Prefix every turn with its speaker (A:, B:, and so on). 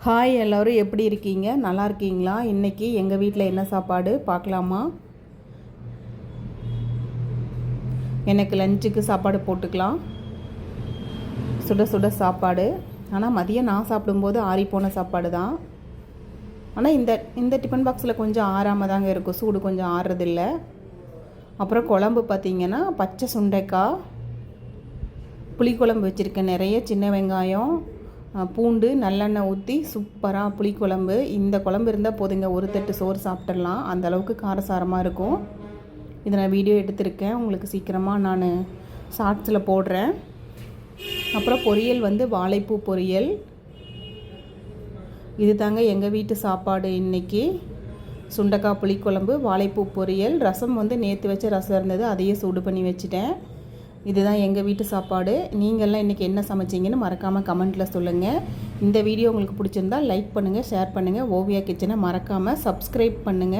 A: Hi எல்லோரும் எப்படி இருக்கீங்க? நல்லா இருக்கீங்களா? இன்றைக்கி எங்கள் வீட்டில் என்ன சாப்பாடு பார்க்கலாமா? எனக்கு லஞ்சுக்கு சாப்பாடு போட்டுக்கலாம். சுட சுட சாப்பாடு. ஆனால் மதியம் நான் சாப்பிடும்போது ஆறிப்போன சாப்பாடு தான். ஆனால் இந்த டிஃபன் பாக்ஸில் கொஞ்சம் ஆறாமல் தாங்க இருக்கும், சூடு கொஞ்சம் ஆறுறதில்ல. அப்புறம் குழம்பு பார்த்திங்கன்னா பச்சை சுண்டைக்காய் புளிக்குழம்பு வச்சுருக்கேன். நிறைய சின்ன வெங்காயம், பூண்டு, நல்லெண்ணெய் ஊற்றி சூப்பராக புளிக்குழம்பு. இந்த குழம்பு இருந்தால் போதுங்க, ஒரு தட்டு சோறு சாப்பிட்றலாம். அந்தளவுக்கு காரசாரமாக இருக்கும். இதை நான் வீடியோ எடுத்திருக்கேன், உங்களுக்கு சீக்கிரமாக நான் ஷார்ட்ஸில் போடுறேன். அப்புறம் பொரியல் வாழைப்பூ பொரியல். இது தாங்க எங்கள் வீட்டு சாப்பாடு இன்றைக்கி. சுண்டைக்காய் புளிக்குழம்பு, வாழைப்பூ பொரியல். ரசம் நேற்று வச்ச ரசம் இருந்தது, அதையே சூடு பண்ணி வச்சுட்டேன். இதுதான் எங்கள் வீட்டு சாப்பாடு. நீங்கள்லாம் இன்றைக்கி என்ன சமைச்சிங்கன்னு மறக்காமல் கமெண்ட்டில் சொல்லுங்கள். இந்த வீடியோ உங்களுக்கு பிடிச்சிருந்தால் லைக் பண்ணுங்கள், ஷேர் பண்ணுங்கள். ஓவியா கிச்சனை மறக்காமல் சப்ஸ்கிரைப் பண்ணுங்கள்.